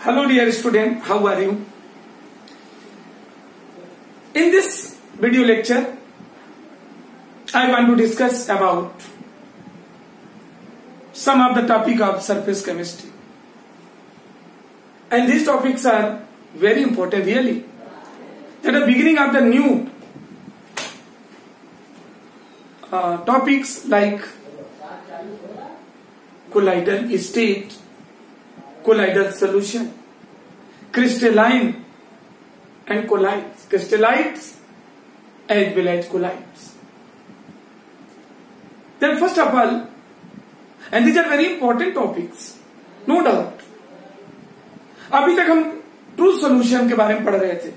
Hello dear student, how are you? In this video lecture, I want to discuss about some of the topic of surface chemistry. And these topics are very important really. At the beginning of the new topics like colloidal state, colloidal solution, crystalline and colloids, crystallites as well as colloids. Then first of all, and these are very important topics, no doubt. अभी तक हम true solution के बारे में पढ़ रहे थे.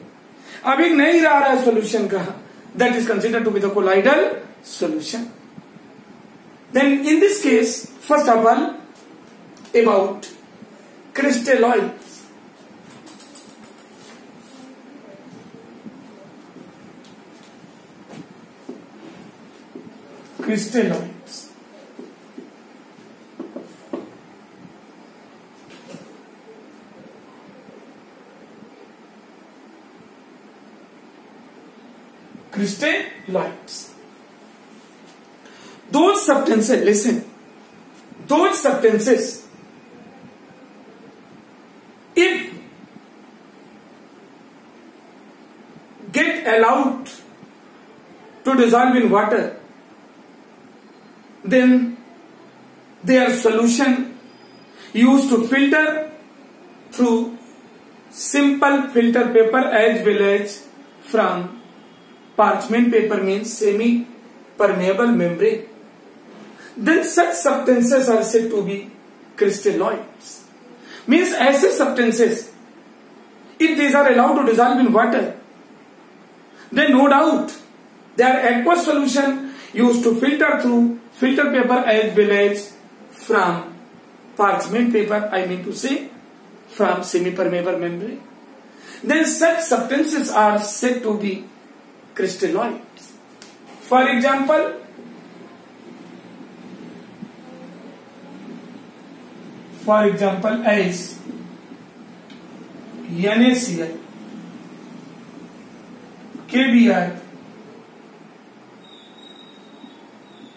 अब एक नई आ रहा है सॉल्यूशन का, that is considered to be the colloidal solution. Then in this case, first of all, about crystalloids. Crystalloids. Crystalloids. Those substances, listen, those substances, if get allowed to dissolve in water, then their solution used to filter through simple filter paper as well as from parchment paper, means semi-permeable membrane. Then such substances are said to be crystalloids. Means ऐसे substances, if these are allowed to dissolve in water, then no doubt they are aqueous solution used to filter through filter paper as well as from parchment paper, I mean to say from semi-permeable membrane. Then such substances are said to be crystalloids. For example, as NaCl, KBr,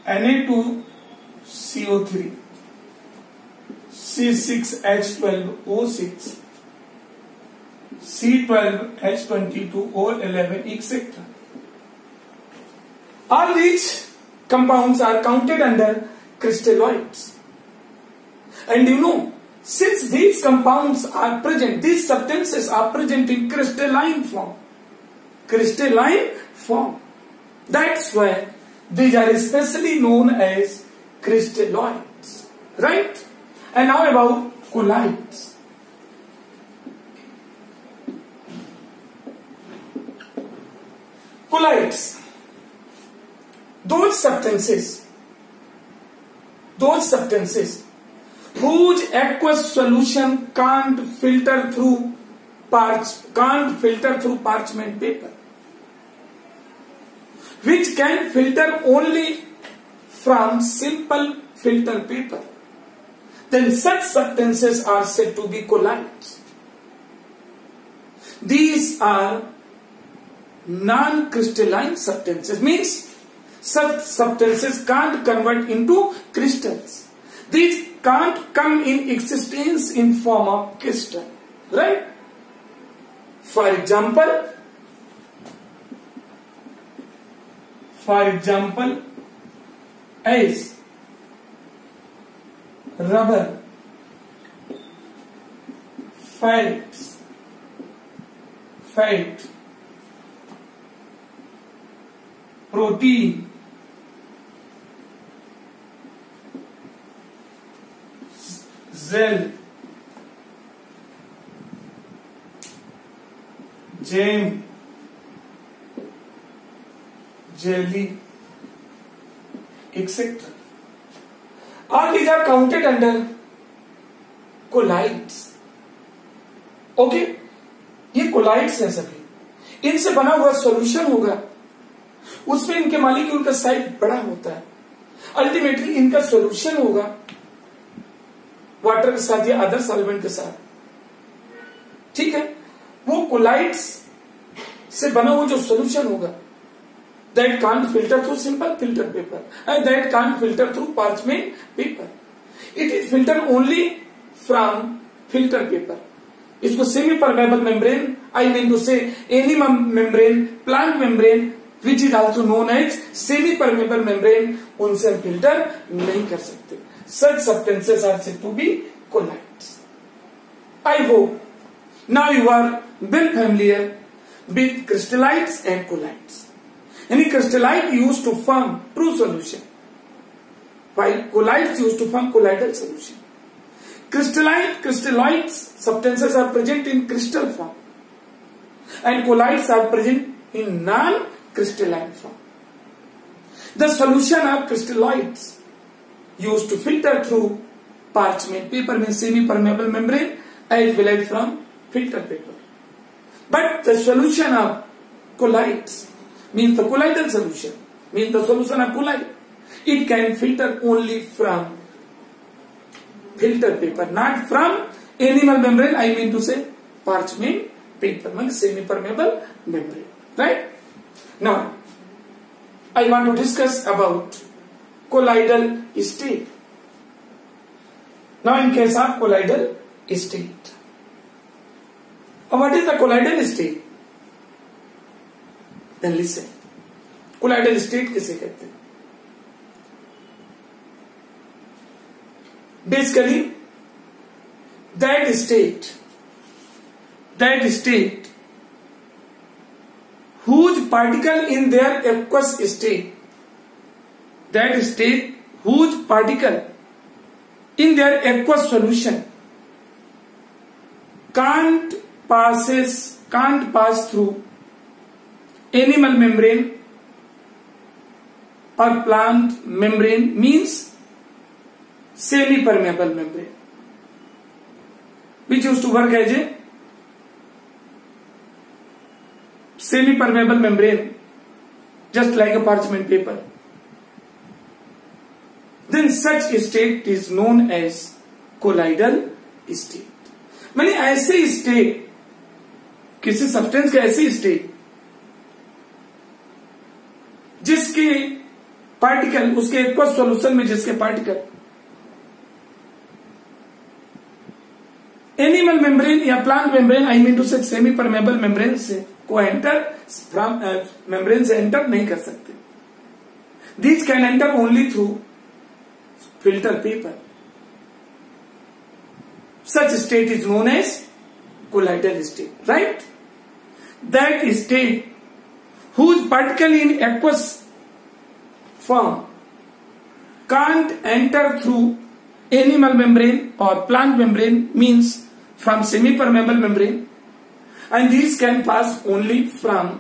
Na2CO3, C6H12O6, C12H22O11, etc. All these compounds are counted under crystalloids. And you know, since these compounds are present, these substances are present in crystalline form, that's why these are especially known as crystalloids, right? And now about colloids. Colloids, those substances whose aqueous solution can't filter through parchment paper, which can filter only from simple filter paper, then such substances are said to be colloids. These are non-crystalline substances, means such substances can't convert into crystals. These can't come in existence in form of crystal, right? For example, as rubber, fat, protein, gel, jam, jelly, etc. All these are counted under colloids. Okay, ये colloids हैं सभी. इनसे बना हुआ solution होगा, उसमें इनके molecule का साइज बड़ा होता है. अल्टीमेटली इनका सॉल्यूशन होगा वाटर के साथ या अदर सॉल्वेंट के साथ, कोलाइड्स से बना हुआ जो सोल्यूशन होगा, that can't filter through simple filter paper and that can't filter through parchment paper. It is filter only from filter paper. इसको semi permeable membrane, I mean to say any membrane, plant membrane which is also known as semi permeable membrane, उनसे हम filter नहीं कर सकते. Such substances are said to be colloids. I hope now you are well familiar with crystallites and colloids. Any crystallite used to form true solution, while colloids used to form colloidal solution. Crystalloids substances are present in crystal form, and colloids are present in non-crystalline form. The solution of crystalloids used to filter through parchment paper, means semi-permeable membrane, as well as from filter paper. But the solution of colloids, means the colloidal solution, means the solution of colloid, it can filter only from filter paper, not from animal membrane, I mean to say parchment paper, means semi-permeable membrane. Right? Now, I want to discuss about colloidal state. Now, in case of colloidal state. What is the colloidal state? Then listen. Colloidal state किसे कहते हैं? Basically, that state whose particle in their aqueous state, whose particle in their aqueous solution can't pass through animal membrane or plant membrane, means semi-permeable membrane, which used to work as a semi-permeable membrane, just like a parchment paper. Then such state is known as colloidal state. माने ऐसे state, किसी substance का ऐसी state जिसके particle, उसके aqueous solution में जिसके particle animal membrane या plant membrane, I mean to say semi permeable membrane से को एंटर, मेम्ब्रेन से एंटर नहीं कर सकते. These can enter only through filter paper. Such state is known as colloidal state, right? That state whose particle in aqueous form can't enter through animal membrane or plant membrane, means from semi-permeable membrane, and these can pass only from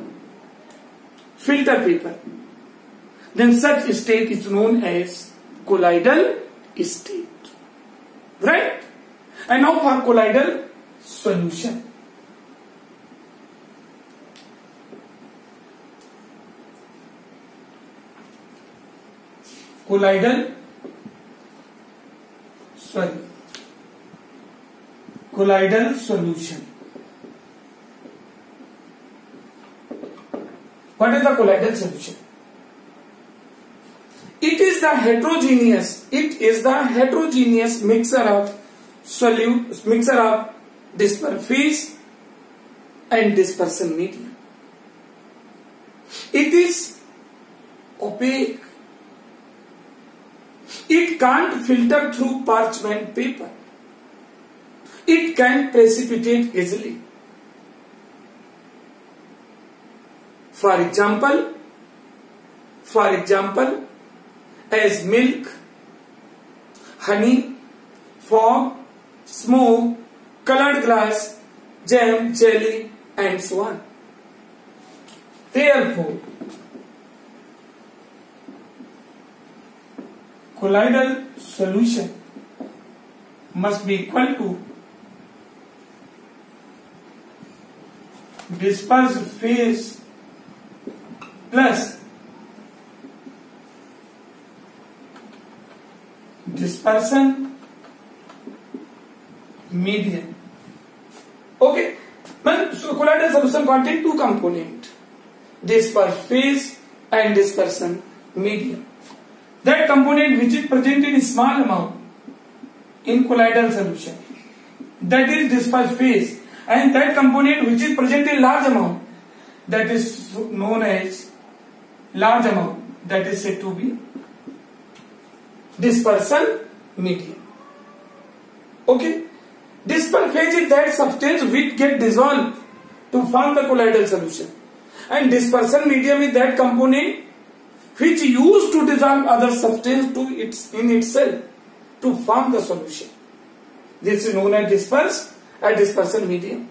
filter paper. Then such state is known as colloidal state, right? And now for colloidal solution. Colloidal solution. What is the colloidal solution? It is the heterogeneous mixture of disperphase and dispersion medium. It is opaque. It can't filter through parchment paper. It can precipitate easily. For example, as milk, honey, fog, smoke, colored glass, jam, jelly, and so on. Therefore, colloidal solution must be equal to dispersed phase plus dispersion medium. Okay, man, so colloidal colloidal solution contain two components, dispersion phase and dispersion medium. That component which is present in small amount in colloidal solution, that is dispersion phase, and that component which is present in large amount, that is known as large amount, that is said to be dispersion medium. Okay, dispersion phase is that substance which get dissolved to form the colloidal solution, and dispersion medium is that component which used to dissolve other substance in itself to form the solution. This is known as dispersion medium.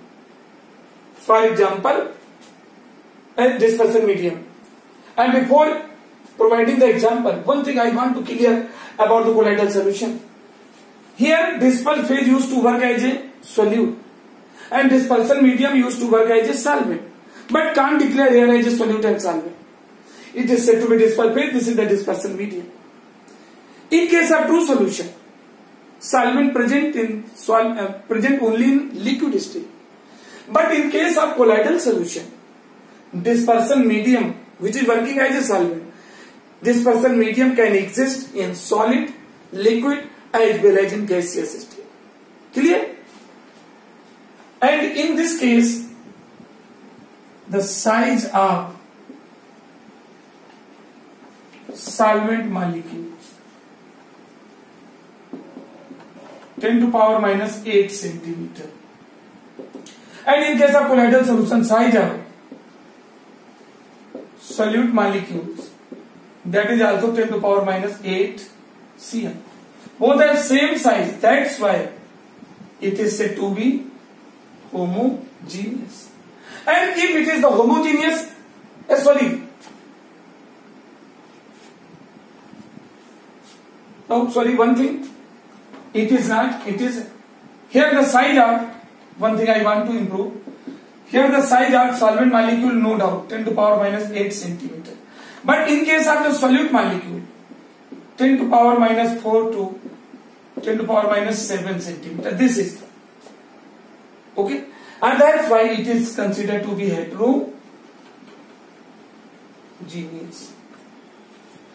For example, a dispersion medium. And before providing the example, one thing I want to clear about the colloidal solution. Here dispersion phase used to work as a solute and dispersion medium used to work as a solvent, but can't declare here as a solute and solvent. It is said to be dispersion phase. This is the dispersion medium. In case of true solution, solvent present only in liquid state. But in case of colloidal solution, dispersion medium which is working as a solvent, dispersion medium can exist in solid, liquid as well as in gaseous state. Clear? And in this case, the size of solvent molecules 10 to power minus 8 centimeter. And in case of colloidal solution, size of solute molecules, that is also 10 to power minus 8 cm. Both have same size. That's why it is said to be homogeneous. And if it is the homogeneous, one thing, it is not, it is here the size of, one thing I want to improve, here the size of solvent molecule, no doubt 10 to power minus 8 centimeter. But in case of the solute molecule, 10 to power minus 4 to 10 to power minus 7 centimeter. This is okay, and that's why it is considered to be heterogeneous.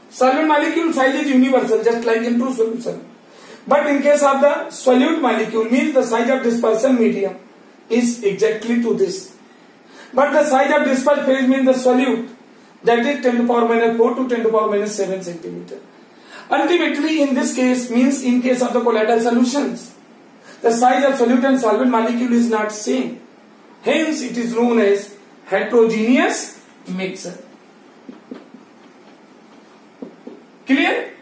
Solvent molecule size is universal, just like in true solution. But in case of the solute molecule, means the size of dispersion medium is exactly to this. But the size of dispersion phase means the solute, that is 10 to power minus 4 to 10 to power minus 7 centimeter. Ultimately, in this case, means in case of the colloidal solutions, the size of solute and solvent molecule is not same. Hence, it is known as heterogeneous mixture. Clear?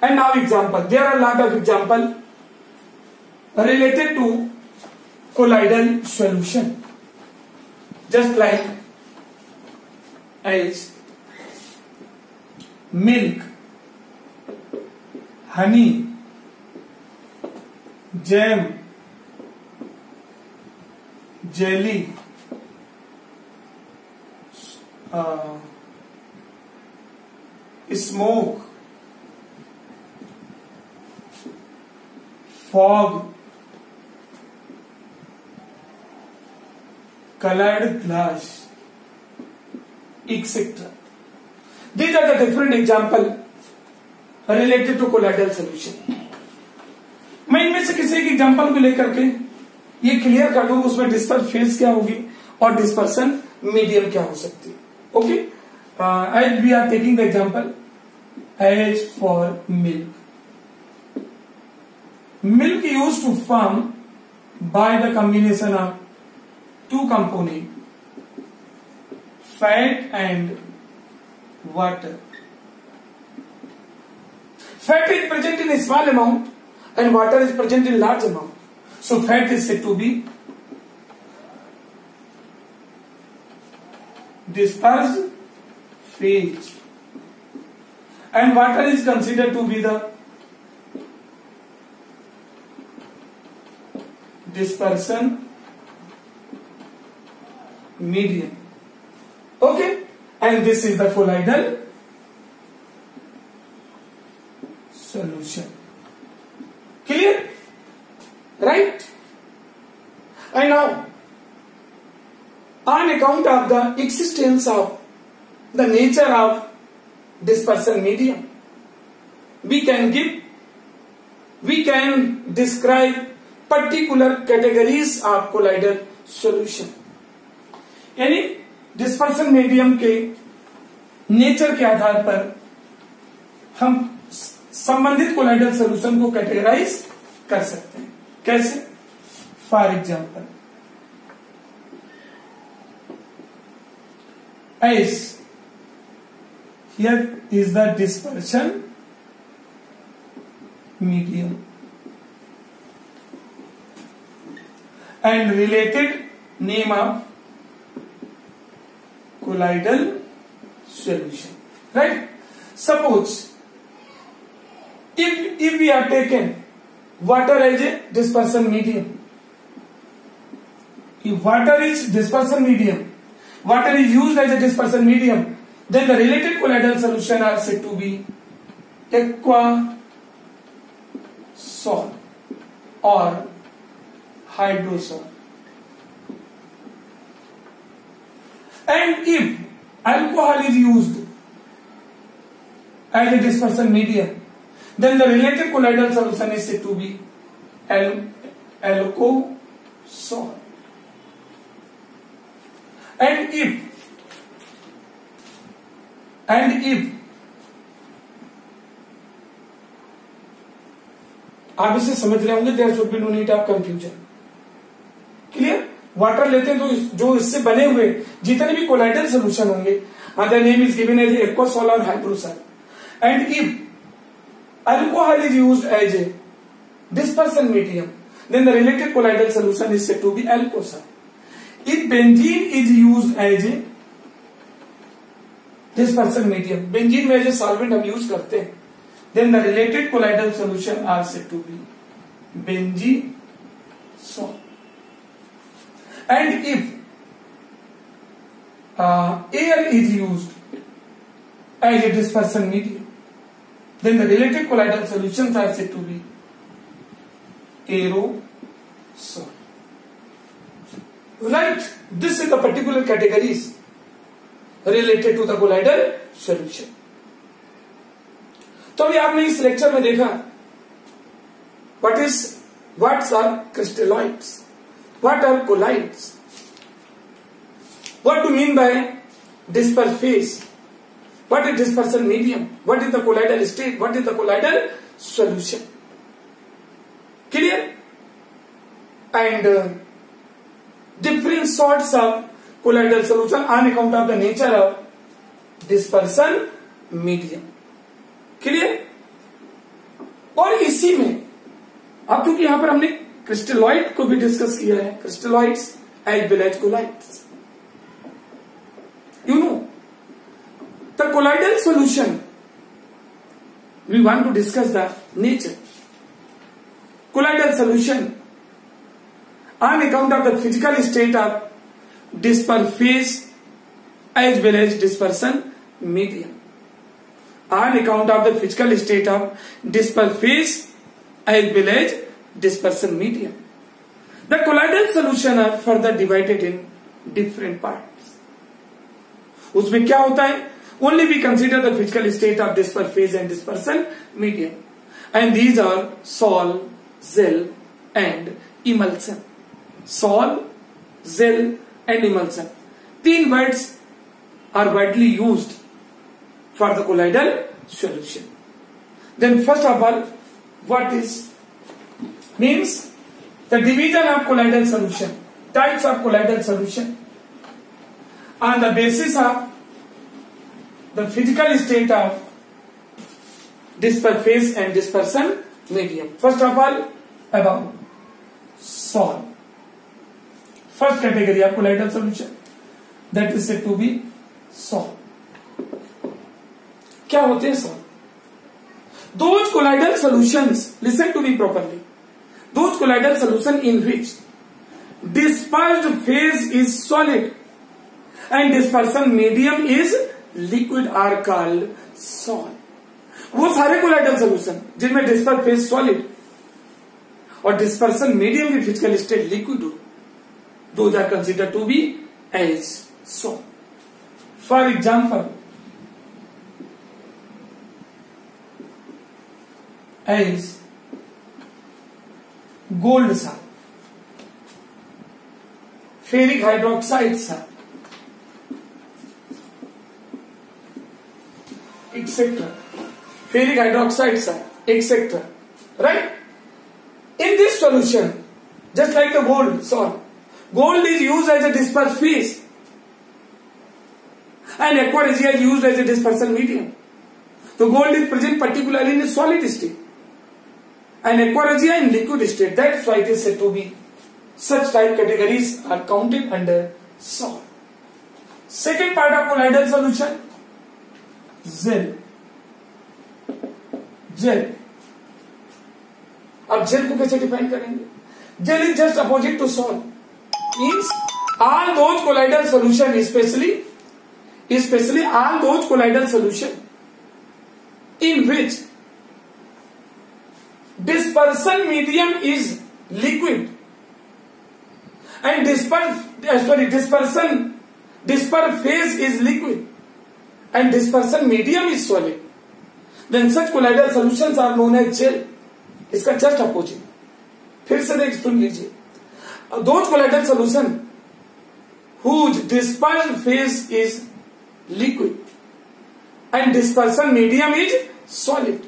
And now example. There are a lot of examples related to colloidal solution. Just like as milk, honey, jam, jelly, smoke, fog, colored glass, etc. These are the different examples related to colloidal solution. मैं इनमें से किसी एक example को लेकर के ये clear कर दूं, उसमें डिस्पर्शन फेज क्या होगी और डिस्पर्शन मीडियम क्या हो सकती है. Okay, as we are taking the example as for milk. Milk used to form by the combination of two components, fat and water. Fat is present in a small amount and water is present in large amount. So fat is said to be dispersed phase and water is considered to be the dispersion medium. Okay, and this is the colloidal solution. Clear? Right? And now on account of the existence of the nature of dispersion medium, we can describe particular categories of colloidal solution. यानी dispersion medium के nature के आधार पर हम संबंधित colloidal solution को categorise कर सकते हैं. कैसे? For example, as here is the dispersion medium and related name of colloidal solution, right? Suppose if we are taken water as a dispersion medium, if water is dispersion medium, water is used as a dispersion medium, then the related colloidal solution are said to be aqua sol or hydrosol. And if alcohol is used as a dispersion medium, then the related colloidal solution is said to be alcohol. And if आप इसे समझ रहे होंगे, there should be no need of confusion. Clear? Water लेते हैं तो जो इससे बने हुए जितने भी कोलाइडल सोल्यूशन होंगे, the name is given as aquasol और hydrosol. And if alcohol is used as a dispersion medium, then the related colloidal solution is said to be alkosol. If benzene is used as a dispersion medium, benzene में जो solvent हम use करते हैं, then the related colloidal solution are said to be benzene-sol. And if air is used as a dispersion medium, then the related colloidal solutions are said to be aerosol. Right? This is the particular categories related to the colloidal solution. तो अभी आपने इस lecture में देखा what are crystalloids, what are colloids, what do you mean by disperse phase, what is dispersion medium, what is the colloidal state, what is the colloidal solution. Clear? And different sorts of colloidal solution on account of the nature of dispersion medium. Clear? और इसी में अब चूंकि यहां पर हमने crystalloid को भी डिस्कस किया है, crystalloids as well as colloids. You know the colloidal solution, we want to discuss the nature. Colloidal solution on account of the physical state of disperse phase as well as dispersion medium. On account of the physical state of disperse phase as well as dispersion medium, the colloidal solution are further divided in different parts. उसमें क्या होता है? Only we consider the physical state of disperse phase and dispersion medium, and these are sol, gel and emulsion. Sol, gel and emulsion. तीन words are widely used for the colloidal solution. Then first of all, what is means the division of colloidal solution, types of colloidal solution on the basis of the physical state of disperse phase and dispersion medium. First of all, about sol. First category of colloidal solution, that is said to be sol. क्या होते हैं sol? Those colloidal solutions, listen to me properly, those colloidal solution in which dispersed phase is solid and dispersion medium is liquid are called sol. वो सारे colloidal solution जिनमें disperse phase solid और dispersion medium की physical state liquid हो, those are consider to be as salt. For example, as gold salt, ferric hydroxide salt, etc. Ferric hydroxide salt, etc. Right? In this solution, just like the gold salt, gold is used as a dispersed phase and aqua regia is used as a dispersal medium. So gold is present particularly in a solid state and aqua regia in liquid state. That's why it is said to be such type categories are counted under salt. Second part of colloidal solution, gel. Gel. अब gel को कैसे define करेंगे? Gel is just opposite to salt. Means all those colloidal solution, especially all those colloidal solution in which dispersion medium is liquid and disperse phase is liquid and dispersion medium is solid, then such colloidal solutions are known as gel. इसका just opposite. फिर से देख सुन लीजिए. Those colloidal solution whose dispersed phase is liquid and dispersion medium is solid,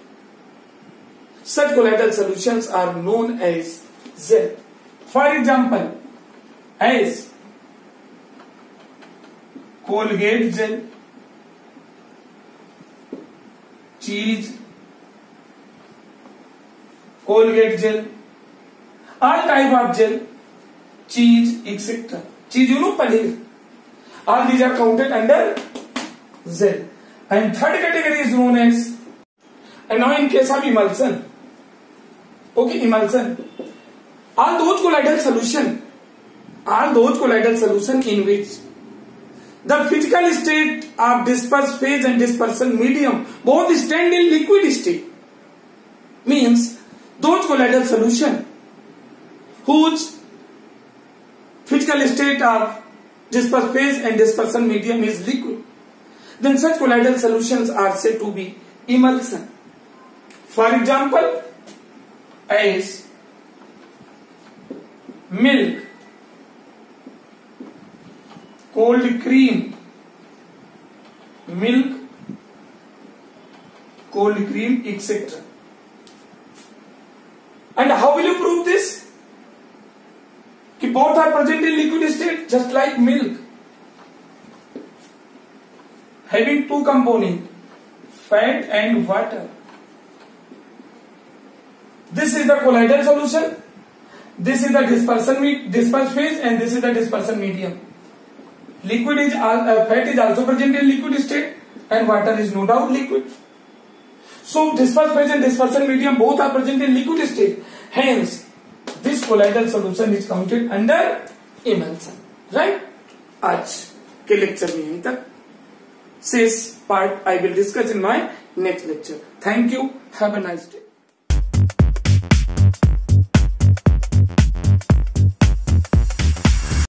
such colloidal solutions are known as gel. For example, as Colgate gel, cheese, Colgate gel, all type of gel, cheese, etc. Cheese, you know, paneer. All these are counted under gel. And third category is known as, and now in case of emulsion, okay, emulsion, all those colloidal solution in which the physical state of dispersed phase and dispersion medium both stand in liquid state, means those colloidal solution whose physical state of dispersed phase and dispersion medium is liquid, then such colloidal solutions are said to be emulsion. For example, as milk, cold cream, etc. And how will you prove this? Ki both are present in liquid state, just like milk, having two components, fat and water. This is the colloidal solution, this is the dispersed phase, and this is the dispersion medium. Fat is also present in liquid state and water is no doubt liquid. So dispersed phase and dispersion medium both are present in liquid state. Hence, this colloidal solution is counted under emulsion. Right? आज के lecture में यहीं तक. This part I will discuss in my next lecture. Thank you. Have a nice day.